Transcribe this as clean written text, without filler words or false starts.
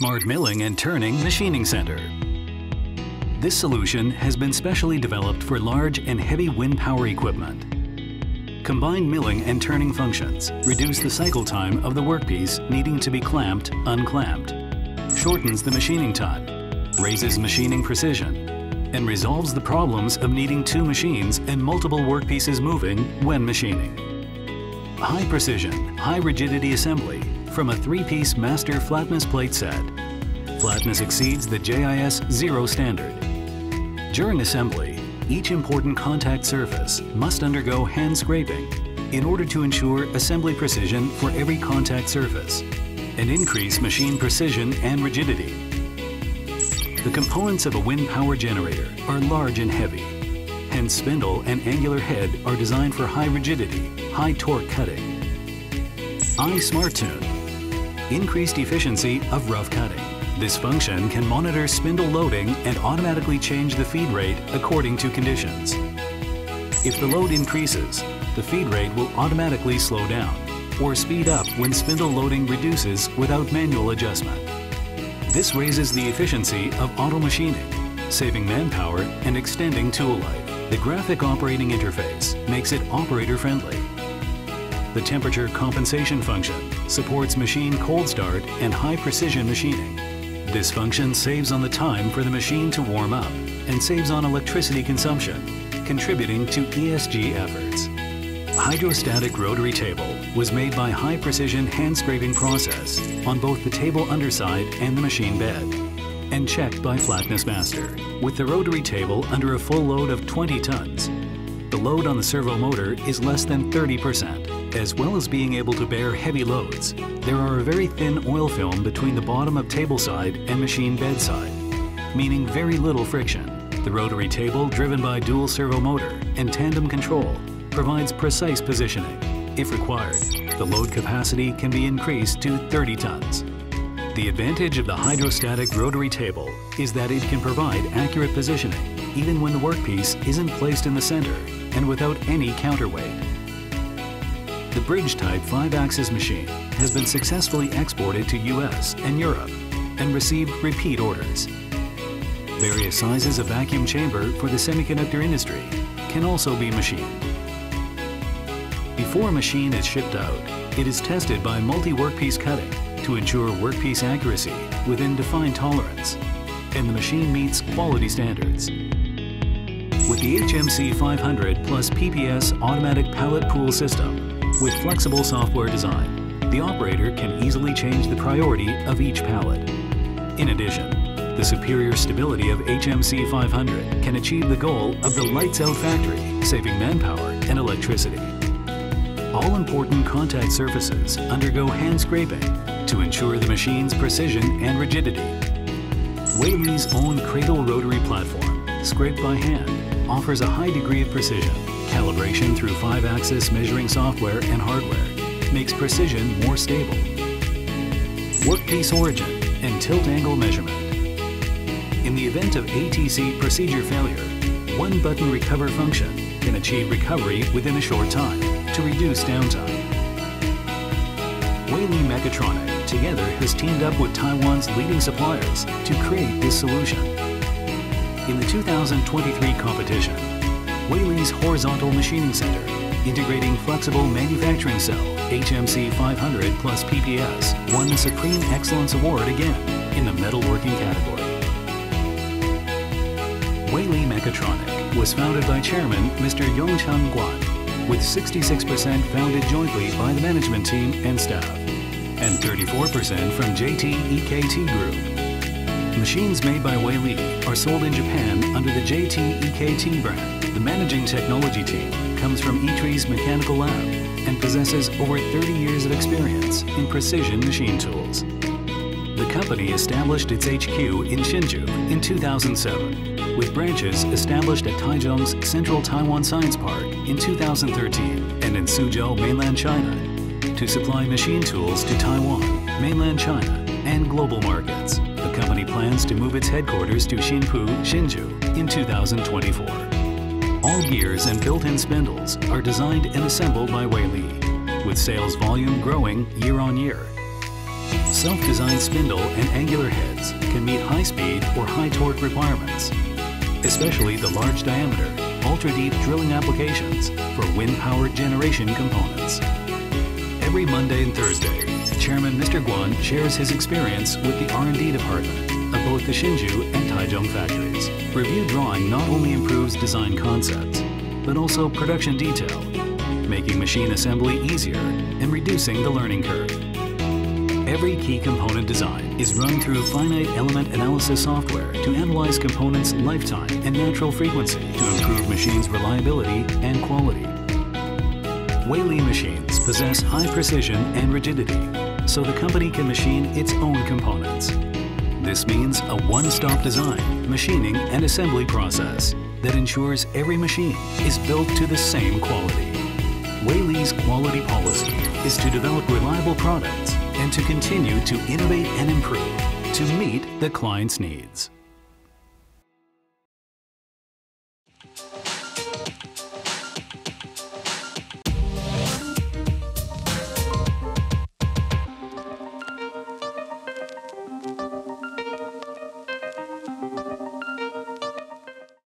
Smart Milling and Turning Machining Center. This solution has been specially developed for large and heavy wind power equipment. Combined milling and turning functions reduce the cycle time of the workpiece needing to be clamped, unclamped, shortens the machining time, raises machining precision, and resolves the problems of needing two machines and multiple workpieces moving when machining. High precision, high rigidity assembly from a three-piece master flatness plate set. Flatness exceeds the JIS 0 standard. During assembly, each important contact surface must undergo hand scraping in order to ensure assembly precision for every contact surface and increase machine precision and rigidity. The components of a wind power generator are large and heavy. Hence, spindle and angular head are designed for high rigidity, high torque cutting. iSmartTune, increased efficiency of rough cutting. This function can monitor spindle loading and automatically change the feed rate according to conditions. If the load increases, the feed rate will automatically slow down or speed up when spindle loading reduces without manual adjustment. This raises the efficiency of auto machining, saving manpower and extending tool life. The graphic operating interface makes it operator-friendly. The temperature compensation function supports machine cold start and high-precision machining. This function saves on the time for the machine to warm up and saves on electricity consumption, contributing to ESG efforts. Hydrostatic rotary table was made by high-precision hand-scraping process on both the table underside and the machine bed, and checked by Flatness Master. With the rotary table under a full load of 20 tons, the load on the servo motor is less than 30%. As well as being able to bear heavy loads, there are a very thin oil film between the bottom of table side and machine bed side, meaning very little friction. The rotary table, driven by dual servo motor and tandem control, provides precise positioning. If required, the load capacity can be increased to 30 tons. The advantage of the hydrostatic rotary table is that it can provide accurate positioning even when the workpiece isn't placed in the center and without any counterweight. The bridge-type 5-axis machine has been successfully exported to US and Europe and received repeat orders. Various sizes of vacuum chamber for the semiconductor industry can also be machined. Before a machine is shipped out, it is tested by multi-workpiece cutting to ensure workpiece accuracy within defined tolerance, and the machine meets quality standards. With the HMC 500 plus PPS automatic pallet pool system, with flexible software design, the operator can easily change the priority of each pallet. In addition, the superior stability of HMC 500 can achieve the goal of the lights-out factory, saving manpower and electricity. All important contact surfaces undergo hand scraping to ensure the machine's precision and rigidity. Weilei's own cradle rotary platform, scraped by hand, offers a high degree of precision. Calibration through 5-axis measuring software and hardware makes precision more stable. Workpiece origin and tilt angle measurement. In the event of ATC procedure failure, one-button recover function can achieve recovery within a short time to reduce downtime. Weili Mechatronic together has teamed up with Taiwan's leading suppliers to create this solution. In the 2023 competition, Weilei's Horizontal Machining Center, integrating flexible manufacturing cell, HMC 500 plus PPS, won the Supreme Excellence Award again in the metalworking category. Weili Mechatronic was founded by Chairman Mr. Yongchang Guan, with 66% founded jointly by the management team and staff, and 34% from JT EKT Group. Machines made by Weili are sold in Japan under the JT EKT brand. The managing technology team comes from Itre's Mechanical Lab and possesses over 30 years of experience in precision machine tools. The company established its HQ in Hsinchu in 2007, with branches established at Taichung's Central Taiwan Science Park in 2013 and in Suzhou, mainland China, to supply machine tools to Taiwan, mainland China, and global markets. The company plans to move its headquarters to Xinpu, Hsinchu in 2024. All gears and built-in spindles are designed and assembled by Weili, with sales volume growing year on year. Self-designed spindle and angular heads can meet high-speed or high-torque requirements, especially the large diameter, ultra-deep drilling applications for wind power generation components. Every Monday and Thursday, Chairman Mr. Guan shares his experience with the R&D department of both the Hsinchu and Taichung factories. Review drawing not only improves design concepts, but also production detail, making machine assembly easier and reducing the learning curve. Every key component design is run through finite element analysis software to analyze components' lifetime and natural frequency to improve machines' reliability and quality. Weili machines possess high precision and rigidity, so the company can machine its own components. This means a one-stop design, machining, and assembly process that ensures every machine is built to the same quality. Weili's quality policy is to develop reliable products and to continue to innovate and improve to meet the client's needs.